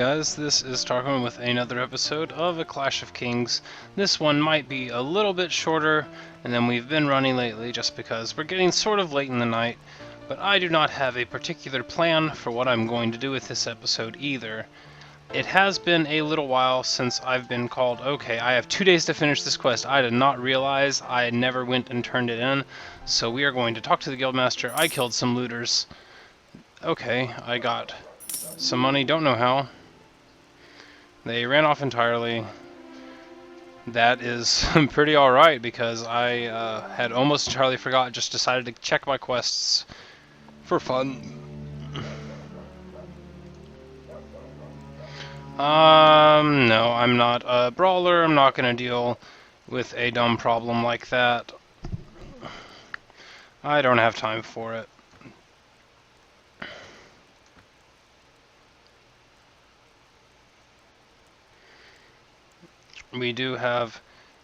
Guys, this is Tarquin with another episode of A Clash of Kings. This one might be a little bit shorter than we've been running lately just because we're getting sort of late in the night, but I do not have a particular plan for what I'm going to do with this episode either. It has been a little while since I've been called, okay, I have 2 days to finish this quest. I did not realize I never went and turned it in, so we are going to talk to the guildmaster. I killed some looters. Okay, I got some money, don't know how. They ran off entirely. That is pretty alright because I had almost entirely forgot, just decided to check my quests for fun. No, I'm not a brawler. I'm not gonna deal with a dumb problem like that. I don't have time for it. We do have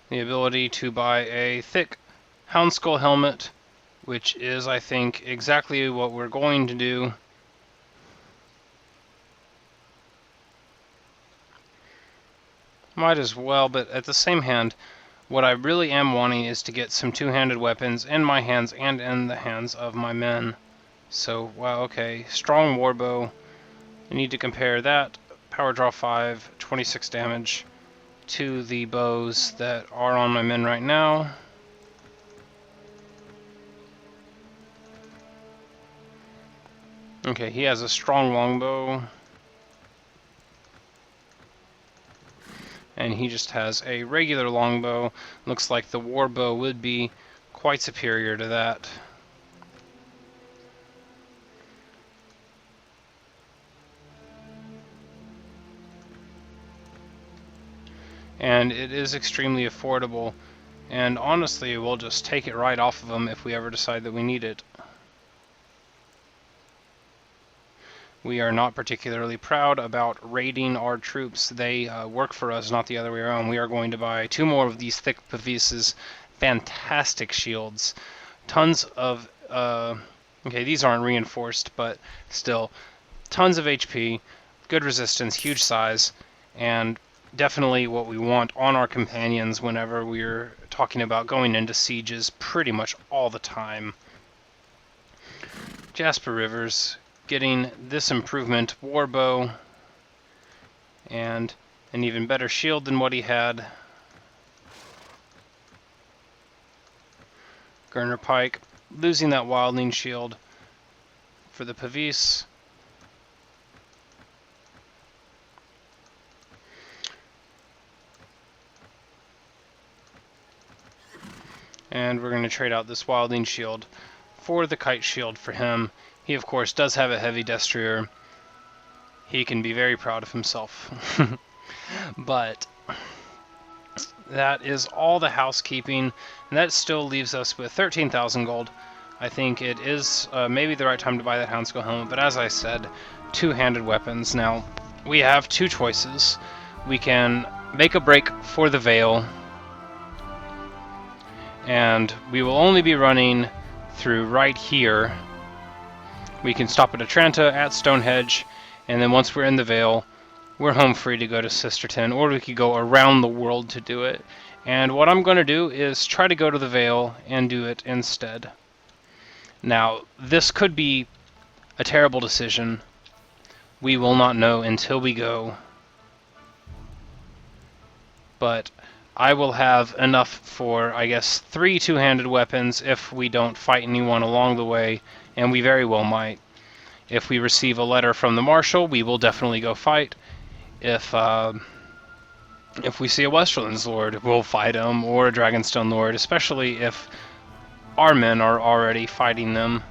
the ability to buy a thick Houndskull helmet, which is, I think, exactly what we're going to do. Might as well, but at the same hand, what I really am wanting is to get some two-handed weapons in my hands and in the hands of my men. So, wow, okay, strong warbow. I need to compare that, power draw 5, 26 damage, to the bows that are on my men right now. Okay, he has a strong longbow. And he just has a regular longbow. Looks like the warbow would be quite superior to that. And it is extremely affordable, and honestly we'll just take it right off of them if we ever decide that we need it. We are not particularly proud about raiding our troops. They work for us, not the other way around. We are going to buy 2 more of these thick pavises, fantastic shields, tons of okay, these aren't reinforced, but still tons of HP, good resistance, huge size, and definitely what we want on our companions whenever we're talking about going into sieges pretty much all the time. Jasper Rivers getting this improvement, warbow, and an even better shield than what he had. Gurner Pike losing that wildling shield for the Pavise. And we're going to trade out this wildling shield for the kite shield for him. He, of course, does have a heavy destrier. He can be very proud of himself. But that is all the housekeeping, and that still leaves us with 13,000 gold. I think it is maybe the right time to buy that Houndskull helmet, but as I said, two-handed weapons. Now, we have 2 choices. We can make a break for the Vale, and we will only be running through right here. We can stop at Atranta, at Stonehenge, and then once we're in the Vale, we're home free to go to Sisterton, or we could go around the world to do it. And what I'm going to do is try to go to the Vale and do it instead. Now, this could be a terrible decision. We will not know until we go. But I will have enough for, I guess, 3 two-handed weapons if we don't fight anyone along the way, and we very well might. If we receive a letter from the Marshal, we will definitely go fight. If we see a Westerlands Lord, we'll fight him, or a Dragonstone Lord, especially if our men are already fighting them.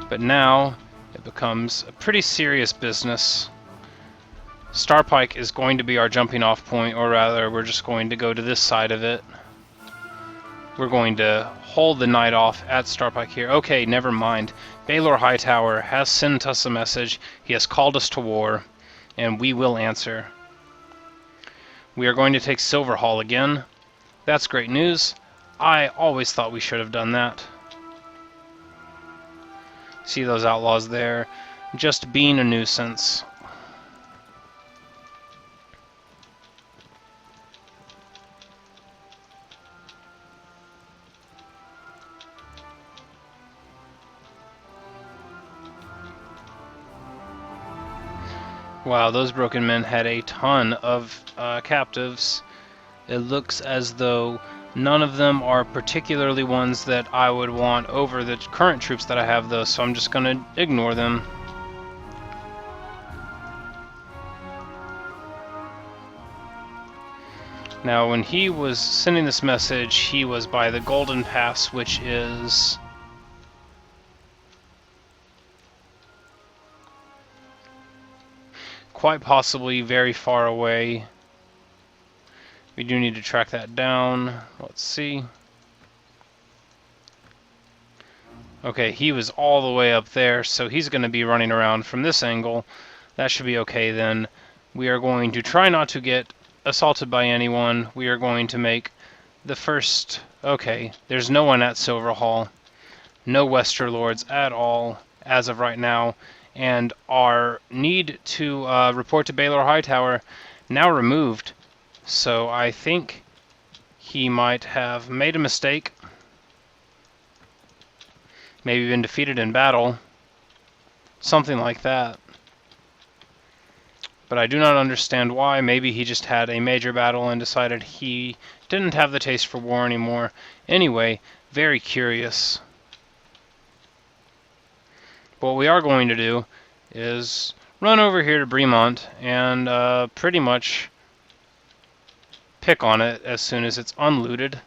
But now, it becomes a pretty serious business. Starpike is going to be our jumping off point, or rather, we're just going to go to this side of it. We're going to hold the night off at Starpike here. Okay, never mind. Baelor Hightower has sent us a message. He has called us to war, and we will answer. We are going to take Silverhall again. That's great news. I always thought we should have done that. See those outlaws there, just being a nuisance. Wow, those broken men had a ton of captives. It looks as though none of them are particularly ones that I would want over the current troops that I have, though, so I'm just going to ignore them. Now, when he was sending this message, he was by the Golden Pass, which is... quite possibly very far away. We do need to track that down. Let's see. Okay, he was all the way up there, so he's going to be running around from this angle. That should be okay then. We are going to try not to get assaulted by anyone. We are going to make the first... Okay, there's no one at Silverhall. No Wester Lords at all as of right now. And our need to report to Baelor Hightower now removed. So I think he might have made a mistake. Maybe been defeated in battle. Something like that. But I do not understand why. Maybe he just had a major battle and decided he didn't have the taste for war anymore. Anyway, very curious. What we are going to do is run over here to Bremont and pretty much pick on it as soon as it's unlooted.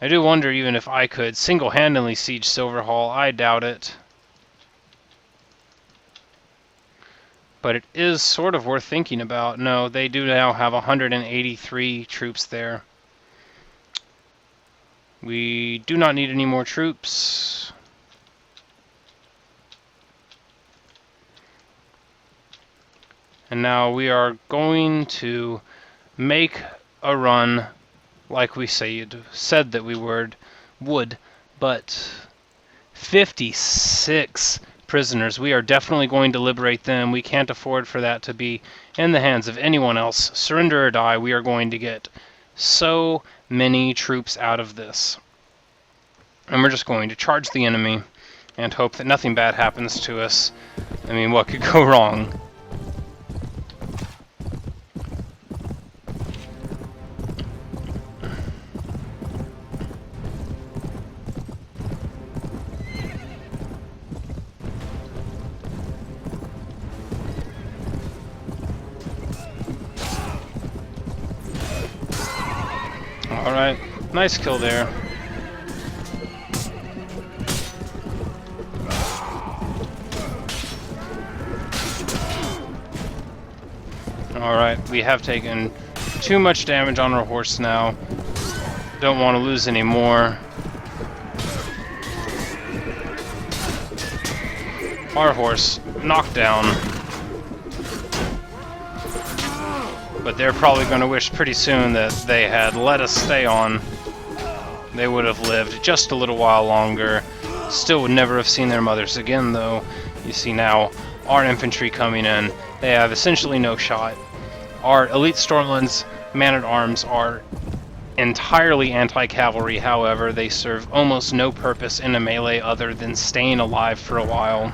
I do wonder even if I could single-handedly siege Silverhall. I doubt it. But it is sort of worth thinking about. No, they do now have 183 troops there. We do not need any more troops. And now we are going to make a run like we said that we would, but 56 prisoners. We are definitely going to liberate them. We can't afford for that to be in the hands of anyone else. Surrender or die. We are going to get so many troops out of this. And we're just going to charge the enemy and hope that nothing bad happens to us. I mean, what could go wrong? Alright, nice kill there. Alright, we have taken too much damage on our horse now. Don't want to lose any more. Our horse knocked down. But they're probably going to wish pretty soon that they had let us stay on. They would have lived just a little while longer. Still would never have seen their mothers again, though. You see now, our infantry coming in, they have essentially no shot. Our elite Stormlands man-at-arms are entirely anti-cavalry, however. They serve almost no purpose in a melee other than staying alive for a while.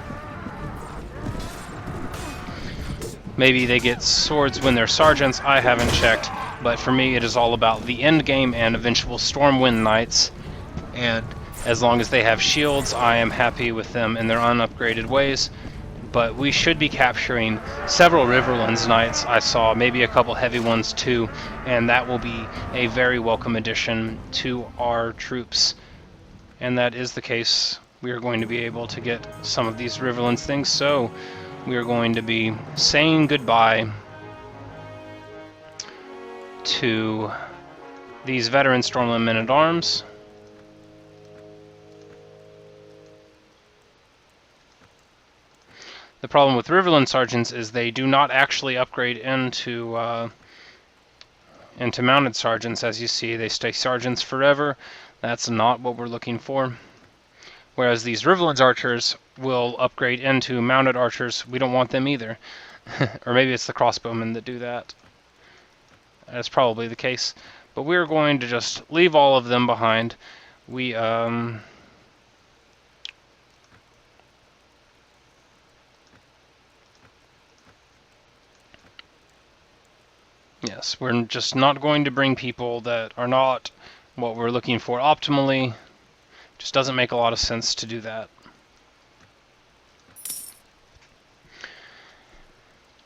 Maybe they get swords when they're sergeants, I haven't checked, but for me it is all about the end game and eventual Stormwind Knights, and as long as they have shields, I am happy with them in their unupgraded ways. But we should be capturing several Riverlands Knights. I saw maybe a couple heavy ones too, and that will be a very welcome addition to our troops. And that is the case. We are going to be able to get some of these Riverlands things, so we are going to be saying goodbye to these veteran Stormland men-at-arms. The problem with Riverland Sergeants is they do not actually upgrade into Mounted Sergeants. As you see, they stay Sergeants forever. That's not what we're looking for. Whereas these Riverlands archers will upgrade into mounted archers. We don't want them either. Or maybe it's the crossbowmen that do that. That's probably the case. But we're going to just leave all of them behind. We, yes, we're just not going to bring people that are not what we're looking for optimally. Just doesn't make a lot of sense to do that.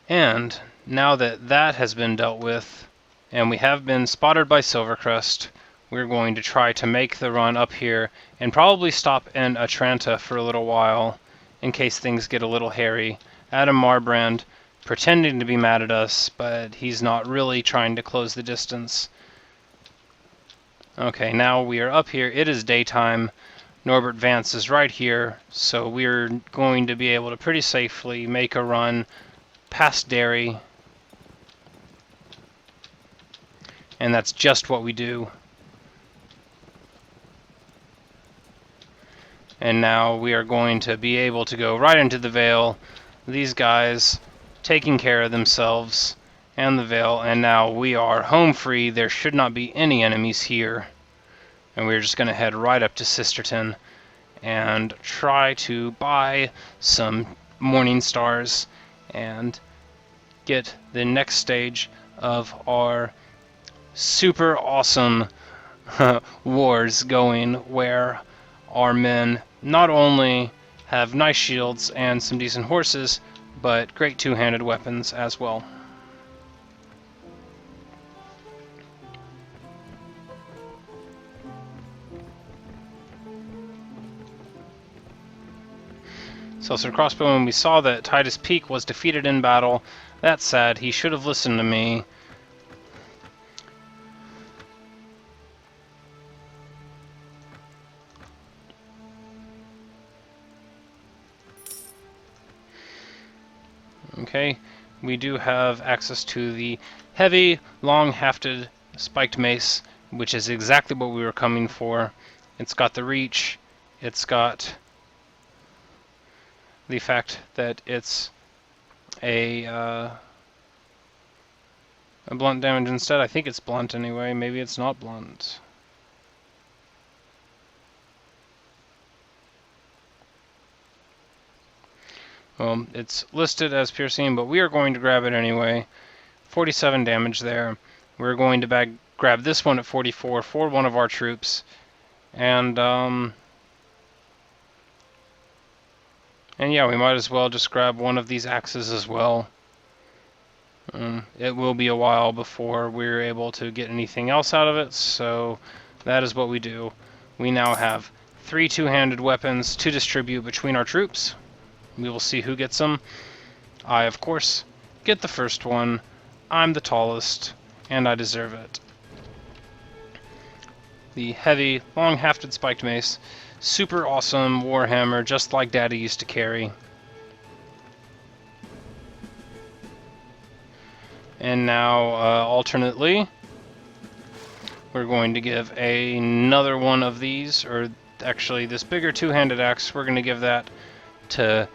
And now that that has been dealt with, and we have been spotted by Silvercrest, we're going to try to make the run up here and probably stop in Atranta for a little while in case things get a little hairy. Adam Marbrand pretending to be mad at us, but he's not really trying to close the distance. Okay, now we are up here. It is daytime. Norbert Vance is right here, so we're going to be able to pretty safely make a run past Derry. And that's just what we do. And now we are going to be able to go right into the Vale. These guys taking care of themselves and the Vale, and now we are home free. There should not be any enemies here. And we're just going to head right up to Sisterton and try to buy some Morning Stars and get the next stage of our super awesome wars going, where our men not only have nice shields and some decent horses, but great two-handed weapons as well. So crossbowman, we saw that Titus Peak was defeated in battle. That's sad. He should have listened to me. Okay, we do have access to the heavy, long-hafted spiked mace, which is exactly what we were coming for. It's got the reach. It's got the fact that it's a blunt damage instead. I think it's blunt anyway. Maybe it's not blunt. Well, it's listed as piercing, but we are going to grab it anyway. 47 damage there. We're going to grab this one at 44 for one of our troops. And yeah, we might as well just grab one of these axes as well. It will be a while before we're able to get anything else out of it, so that is what we do. We now have 3 two-handed weapons to distribute between our troops. We will see who gets them. I, of course, get the first one. I'm the tallest, and I deserve it. The heavy, long-hafted spiked mace. Super awesome warhammer, just like Daddy used to carry. And now, alternately, we're going to give another one of these, or actually this bigger two-handed axe, we're going to give that to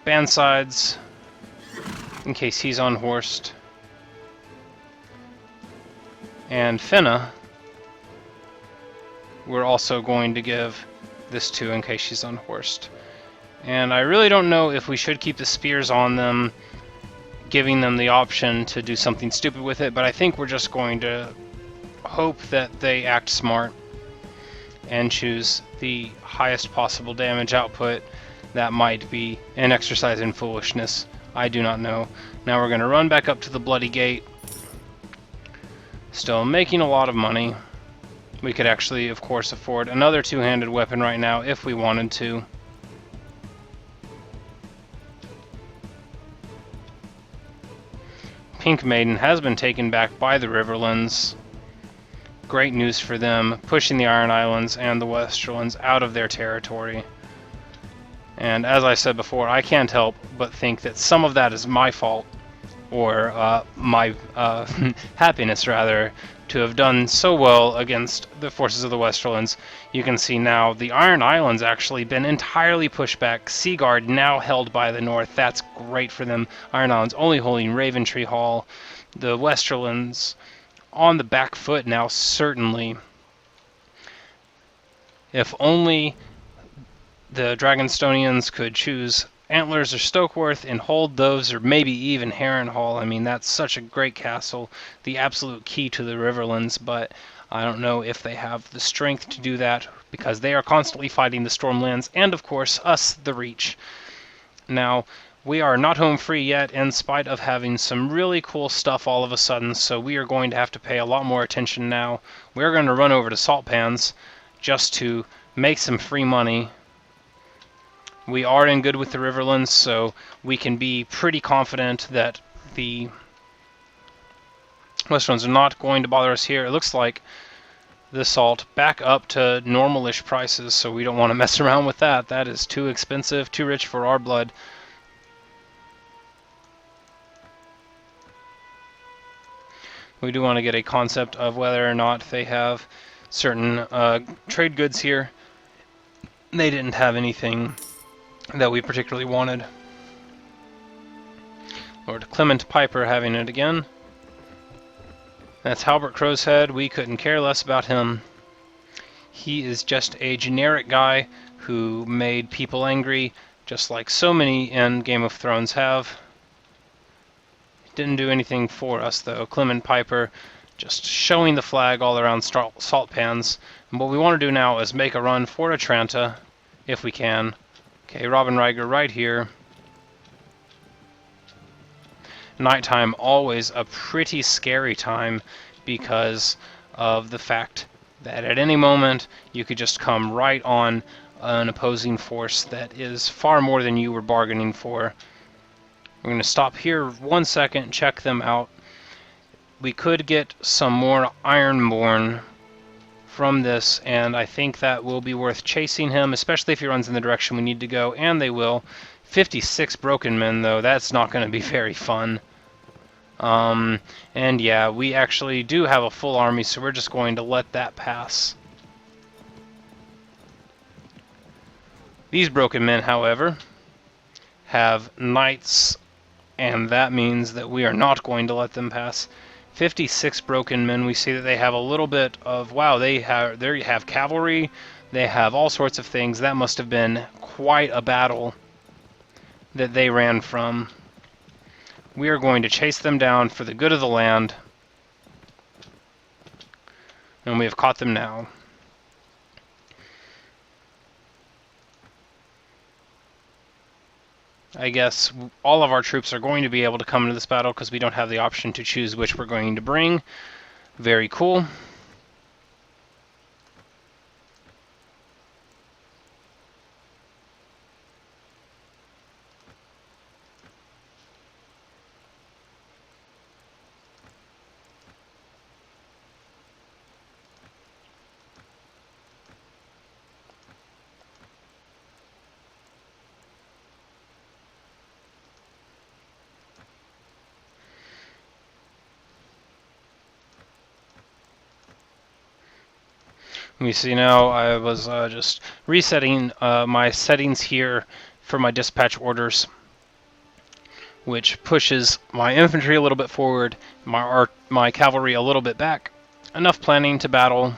Bandsides, in case he's unhorsed. And Finna, we're also going to give this to in case she's unhorsed. And I really don't know if we should keep the spears on them, giving them the option to do something stupid with it, but I think we're just going to hope that they act smart and choose the highest possible damage output. That might be an exercise in foolishness. I do not know. Now we're going to run back up to the Bloody Gate. Still making a lot of money. We could actually, of course, afford another two-handed weapon right now if we wanted to. Pink Maiden has been taken back by the Riverlands. Great news for them, pushing the Iron Islands and the Westerlands out of their territory. And as I said before, I can't help but think that some of that is my fault, or my happiness rather, to have done so well against the forces of the Westerlands. You can see now the Iron Islands actually been entirely pushed back. Seaguard now held by the north. That's great for them. Iron Islands only holding Raventree Hall. The Westerlands on the back foot now, certainly. If only the Dragonstonians could choose Antlers or Stokeworth and hold those, or maybe even Harrenhal. I mean, that's such a great castle, the absolute key to the Riverlands, but I don't know if they have the strength to do that, because they are constantly fighting the Stormlands, and of course, us, the Reach. Now, we are not home free yet, in spite of having some really cool stuff all of a sudden, so we are going to have to pay a lot more attention now. We're going to run over to Saltpans just to make some free money. We are in good with the Riverlands, so we can be pretty confident that the Westerlands are not going to bother us here. It looks like the salt back up to normal-ish prices, so we don't want to mess around with that. That is too expensive, too rich for our blood. We do want to get a concept of whether or not they have certain trade goods here. They didn't have anything that we particularly wanted. Lord Clement Piper having it again. That's Halbert Crowshead. We couldn't care less about him. He is just a generic guy who made people angry, just like so many in Game of Thrones have. Didn't do anything for us, though. Clement Piper just showing the flag all around Saltpans. And what we want to do now is make a run for Atranta, if we can. Okay, Robin Ryger right here. Nighttime, always a pretty scary time because of the fact that at any moment you could just come right on an opposing force that is far more than you were bargaining for. We're going to stop here 1 second, check them out. We could get some more Ironborn from this, and I think that will be worth chasing him, especially if he runs in the direction we need to go, and they will. 56 broken men, though, that's not going to be very fun. And yeah, we actually do have a full army, so we're just going to let that pass. These broken men, however, have knights, and that means that we are not going to let them pass. 56 broken men. We see that they have a little bit of, wow, they have cavalry, they have all sorts of things. That must have been quite a battle that they ran from. We are going to chase them down for the good of the land, and we have caught them now. I guess all of our troops are going to be able to come into this battle because we don't have the option to choose which we're going to bring. Very cool. You see now I was just resetting my settings here for my dispatch orders, which pushes my infantry a little bit forward, my cavalry a little bit back. Enough planning to battle.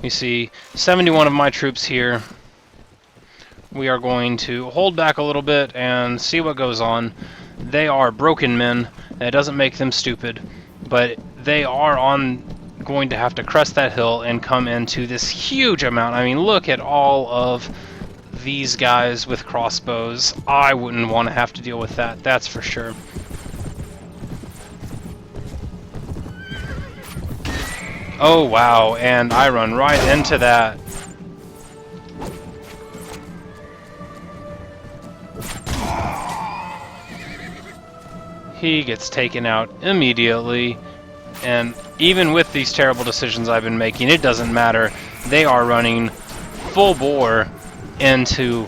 You see 71 of my troops here. We are going to hold back a little bit and see what goes on. They are broken men. That doesn't make them stupid, but they are going to have to crest that hill and come into this huge amount. I mean, look at all of these guys with crossbows. I wouldn't want to have to deal with that, that's for sure. Oh wow, and I run right into that. He gets taken out immediately. And even with these terrible decisions I've been making, it doesn't matter. They are running full bore into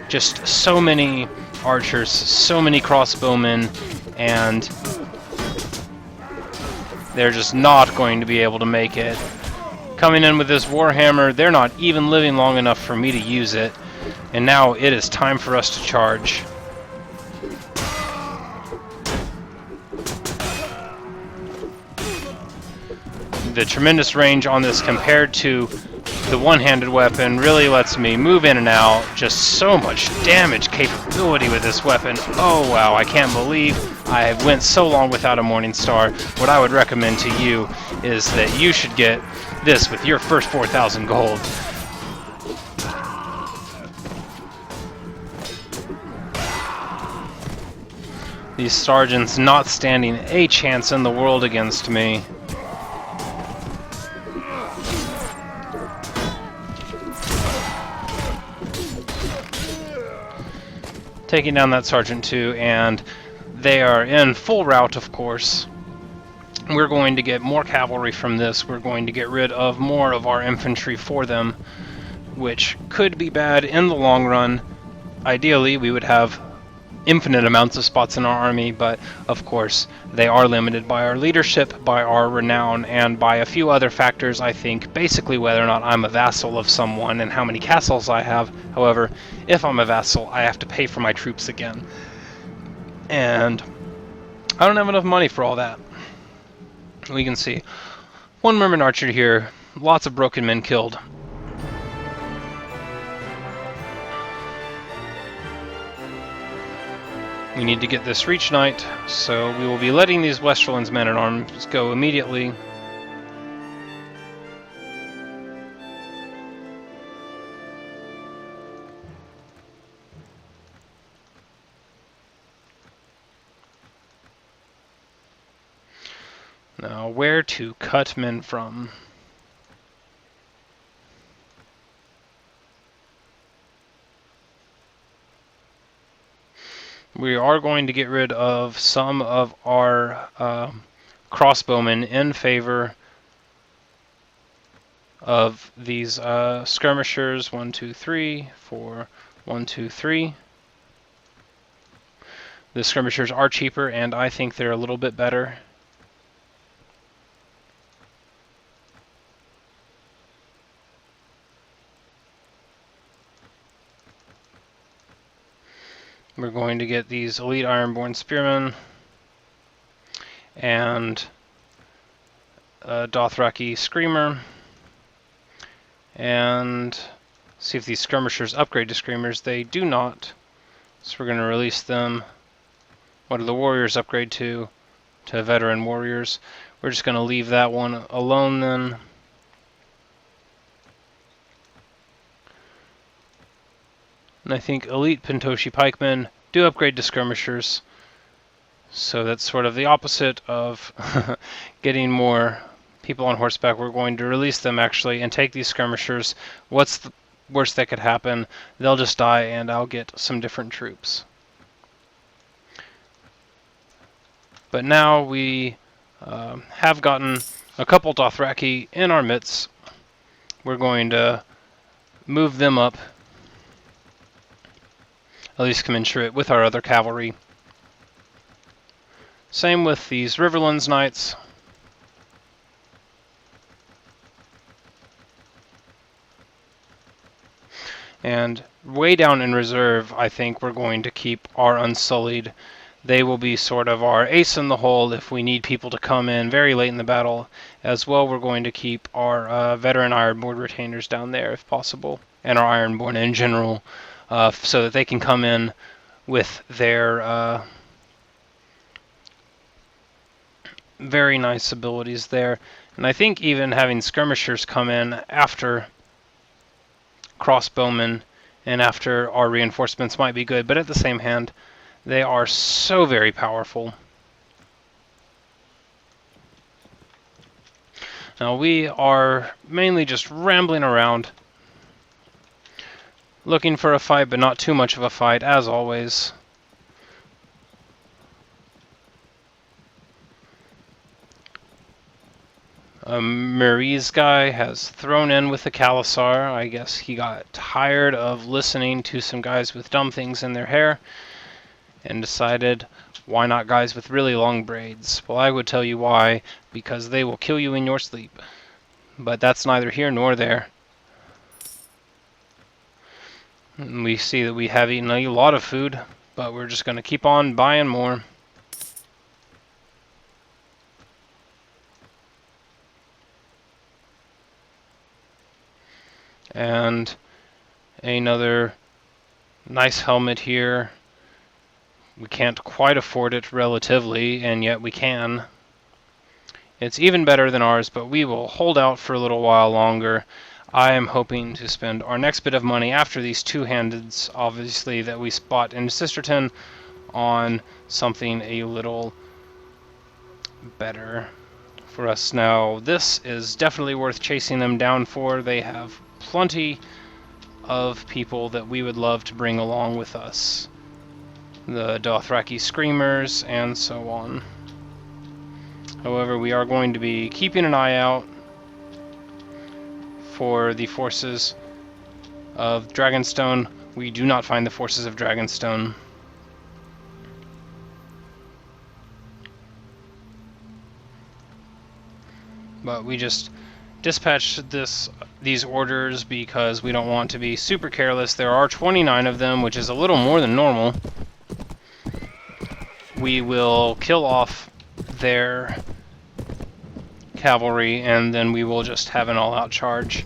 just so many archers, so many crossbowmen, and they're just not going to be able to make it. Coming in with this Warhammer, they're not even living long enough for me to use it. And now it is time for us to charge. The tremendous range on this compared to the one-handed weapon really lets me move in and out. Just so much damage capability with this weapon. Oh wow, I can't believe I went so long without a Morning Star. What I would recommend to you is that you should get this with your first 4,000 gold. These sergeants not standing a chance in the world against me. Taking down that sergeant too, and they are in full rout, of course. We're going to get more cavalry from this. We're going to get rid of more of our infantry for them, which could be bad in the long run. Ideally, we would have infinite amounts of spots in our army, but of course they are limited by our leadership, by our renown, and by a few other factors. I think basically whether or not I'm a vassal of someone and how many castles I have. However, if I'm a vassal, I have to pay for my troops again, and I don't have enough money for all that. We can see one merman archer here, lots of broken men killed. We need to get this Reach Knight, so we will be letting these Westerlands men-at-arms go immediately. Now, where to cut men from? We are going to get rid of some of our crossbowmen in favor of these skirmishers. 1, 2, 3, 4, 1, 2, 3. The skirmishers are cheaper, and I think they're a little bit better. We're going to get these elite Ironborn Spearmen and a Dothraki Screamer, and see if these skirmishers upgrade to Screamers. They do not, so we're going to release them. What do the warriors upgrade to? To veteran warriors. We're just going to leave that one alone then. And I think elite Pentoshi pikemen do upgrade to skirmishers. So that's sort of the opposite of getting more people on horseback. We're going to release them actually and take these skirmishers. What's the worst that could happen? They'll just die and I'll get some different troops. But now we have gotten a couple Dothraki in our midst. We're going to move them up, at least commensurate with our other cavalry. Same with these Riverlands Knights. And way down in reserve, I think we're going to keep our Unsullied. They will be sort of our ace in the hole if we need people to come in very late in the battle. As well, we're going to keep our veteran Ironborn retainers down there if possible, and our Ironborn in general, so that they can come in with their very nice abilities there. And I think even having skirmishers come in after crossbowmen and after our reinforcements might be good, but at the same hand, they are so very powerful. Now we are mainly just rambling around, looking for a fight, but not too much of a fight, as always. Marie's guy has thrown in with the Khalasar. I guess he got tired of listening to some guys with dumb things in their hair, and decided, why not guys with really long braids? Well, I would tell you why, because they will kill you in your sleep. But that's neither here nor there. And we see that we have eaten a lot of food, but we're just going to keep on buying more. And another nice helmet here. We can't quite afford it relatively, and yet we can. It's even better than ours, but we will hold out for a little while longer. I am hoping to spend our next bit of money after these two-handeds, obviously, that we spot in Sisterton, on something a little better for us. Now, this is definitely worth chasing them down for. They have plenty of people that we would love to bring along with us. The Dothraki Screamers, and so on. However, we are going to be keeping an eye out for the forces of Dragonstone. We do not find the forces of Dragonstone. But we just dispatched these orders because we don't want to be super careless. There are 29 of them, which is a little more than normal. We will kill off their cavalry, and then we will just have an all-out charge.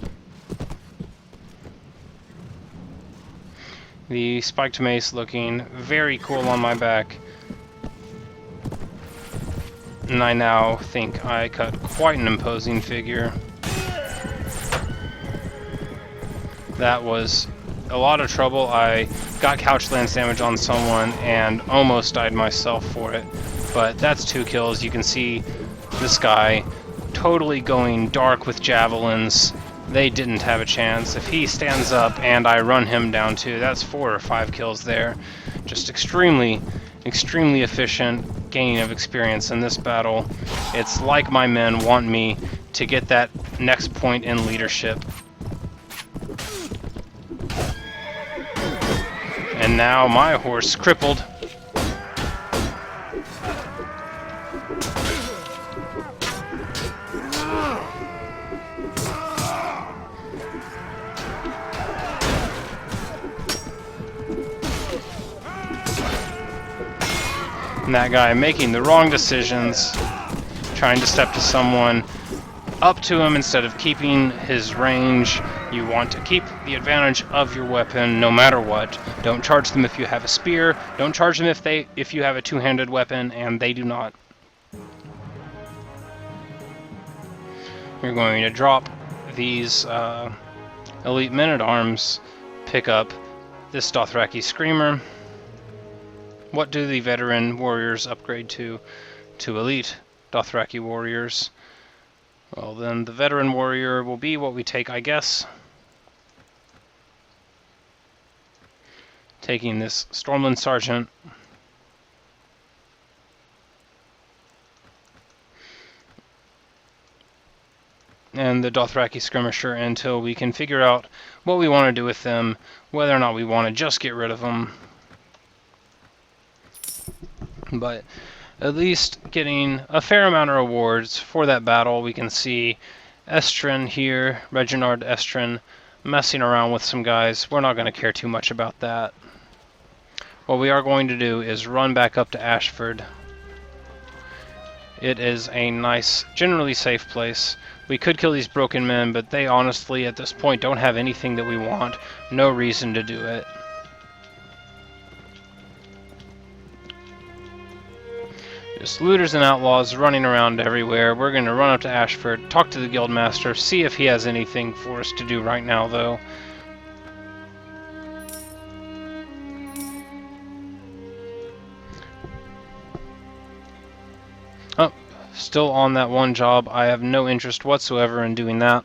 The spiked mace looking very cool on my back. And I now think I cut quite an imposing figure. That was a lot of trouble. I got couch lance damage on someone and almost died myself for it. But that's 2 kills. You can see this guy totally going dark with javelins. They didn't have a chance. If he stands up and I run him down too, that's 4 or 5 kills there. Just extremely efficient gain of experience in this battle. It's like my men want me to get that next point in leadership. And now my horse crippled. And that guy making the wrong decisions, trying to step to someone up to him instead of keeping his range. You want to keep the advantage of your weapon no matter what. Don't charge them if you have a spear. Don't charge them if you have a two-handed weapon and they do not. You're going to drop these elite men-at-arms, pick up this Dothraki Screamer. What do the veteran warriors upgrade to elite Dothraki warriors? Well, then the veteran warrior will be what we take, I guess. Taking this Stormland Sergeant. And the Dothraki Skirmisher until we can figure out what we want to do with them, whether or not we want to just get rid of them. But at least getting a fair amount of rewards for that battle. We can see Estrin here, Reginald Estrin, messing around with some guys. We're not going to care too much about that. What we are going to do is run back up to Ashford. It is a nice, generally safe place. We could kill these broken men, but they honestly, at this point, don't have anything that we want. No reason to do it. Just looters and outlaws running around everywhere. We're going to run up to Ashford, talk to the guildmaster, see if he has anything for us to do right now, though. Oh, still on that one job. I have no interest whatsoever in doing that.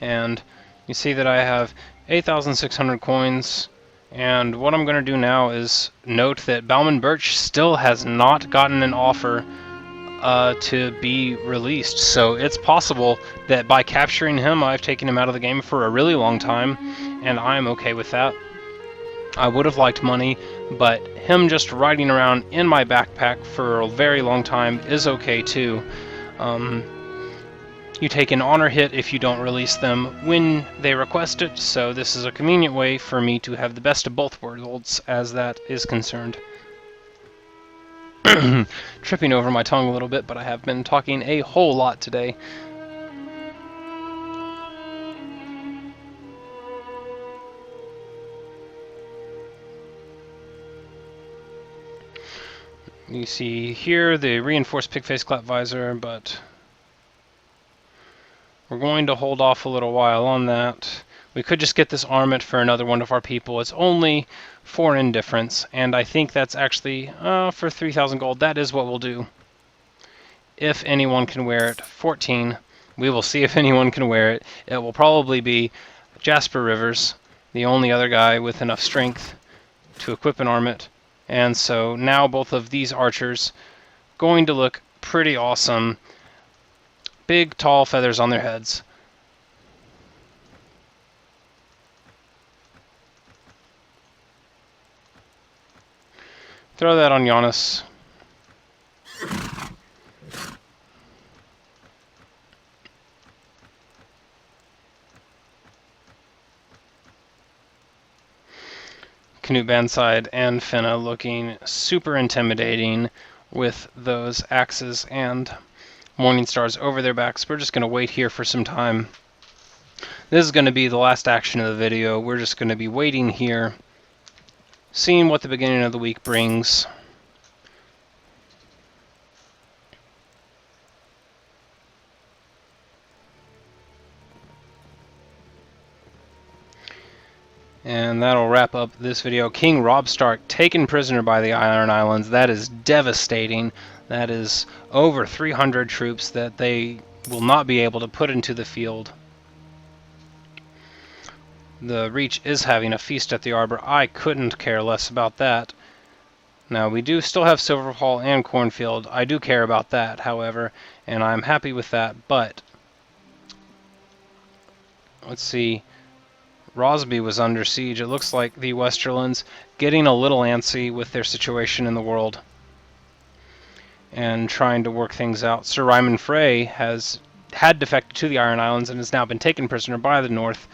And you see that I have 8,600 coins. And what I'm going to do now is note that Bauman Birch still has not gotten an offer to be released. So it's possible that by capturing him, I've taken him out of the game for a really long time, and I'm okay with that. I would have liked money, but him just riding around in my backpack for a very long time is okay too. You take an honor hit if you don't release them when they request it, so this is a convenient way for me to have the best of both worlds as that is concerned. Tripping over my tongue a little bit, but I have been talking a whole lot today. You see here the reinforced pigface clap visor, but we're going to hold off a little while on that. We could just get this armament for another one of our people. It's only 4 indifference, and I think that's actually, for 3,000 gold, that is what we'll do. If anyone can wear it, 14. We will see if anyone can wear it. It will probably be Jasper Rivers, the only other guy with enough strength to equip an armament. And so now both of these archers going to look pretty awesome. Big, tall feathers on their heads. Throw that on Giannis. Canute Bandside and Finna looking super intimidating with those axes and Morning Stars over their backs. We're just going to wait here for some time. This is going to be the last action of the video. We're just going to be waiting here, seeing what the beginning of the week brings. And that'll wrap up this video. King Robb Stark taken prisoner by the Iron Islands. That is devastating. That is over 300 troops that they will not be able to put into the field. The Reach is having a feast at the Arbor. I couldn't care less about that. Now, we do still have Silverhall and Cornfield. I do care about that, however, and I'm happy with that, but let's see. Rosby was under siege. It looks like the Westerlands getting a little antsy with their situation in the world and trying to work things out. Sir Ryman Frey had defected to the Iron Islands and has now been taken prisoner by the North.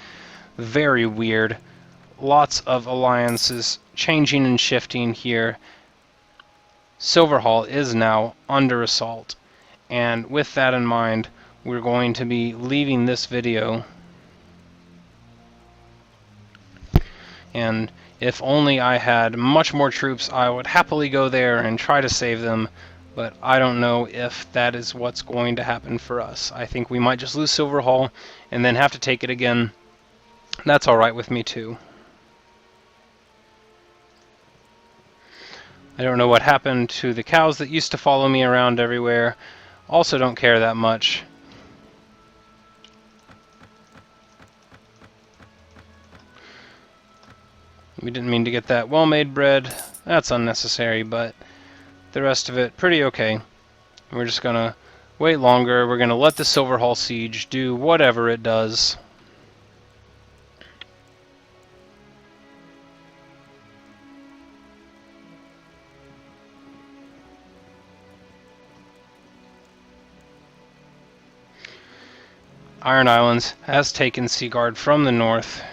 Very weird. Lots of alliances changing and shifting here. Silverhall is now under assault, and with that in mind, we're going to be leaving this video. And if only I had much more troops, I would happily go there and try to save them, but I don't know if that is what's going to happen for us. I think we might just lose Silverhall and then have to take it again. That's alright with me too. I don't know what happened to the cows that used to follow me around everywhere. Also don't care that much. We didn't mean to get that well-made bread. That's unnecessary, but the rest of it, pretty okay. We're just going to wait longer. We're going to let the Silverhall siege do whatever it does. Iron Islands has taken Seaguard from the north.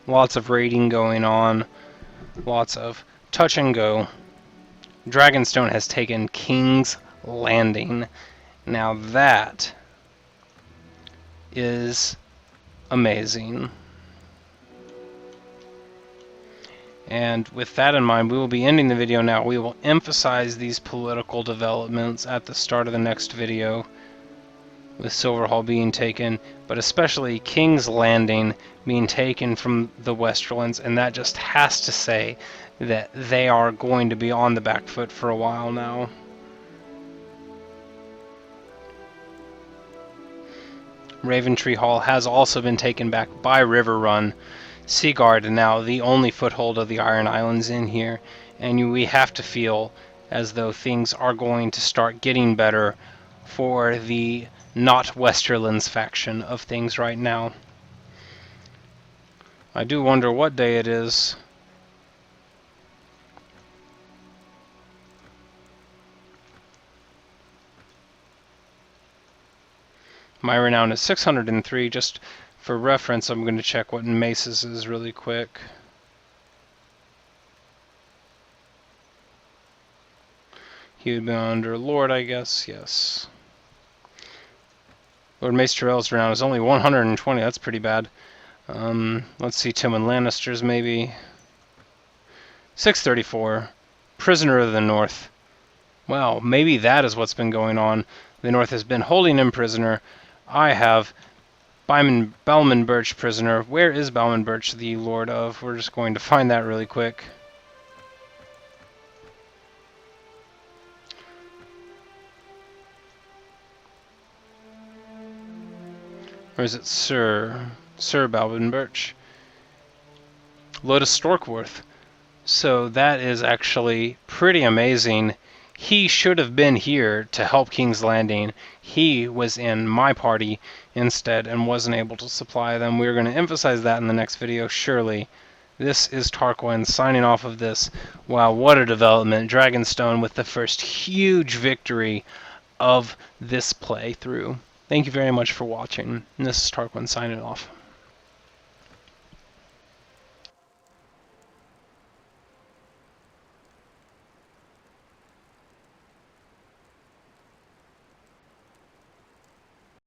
Lots of raiding going on. Lots of touch and go. Dragonstone has taken King's Landing. Now that is amazing. And with that in mind, we will be ending the video now. We will emphasize these political developments at the start of the next video, with Silverhall being taken, but especially King's Landing being taken from the Westerlands, and that just has to say that they are going to be on the back foot for a while now. Raventree Hall has also been taken back by River Run. Seaguard now the only foothold of the Iron Islands in here, and we have to feel as though things are going to start getting better for the not Westerland's faction of things right now. I do wonder what day it is. My renown is 603. Just for reference, I'm going to check what Mace's is really quick. He would be under Lord, I guess. Yes. Lord Mace Tyrell's renown is only 120. That's pretty bad. Let's see, Tywin Lannister's maybe. 634. Prisoner of the North. Well, maybe that is what's been going on. The North has been holding him prisoner. I have Balman Birch prisoner. Where is Balman Birch the Lord of? We're just going to find that really quick. Or is it Sir Balman Birch? Lotus Storkworth. So that is actually pretty amazing. He should have been here to help King's Landing. He was in my party instead and wasn't able to supply them. We're going to emphasize that in the next video, surely. This is Tarquin signing off of this. Wow, what a development. Dragonstone with the first huge victory of this playthrough. Thank you very much for watching. And this is Tarquin signing off.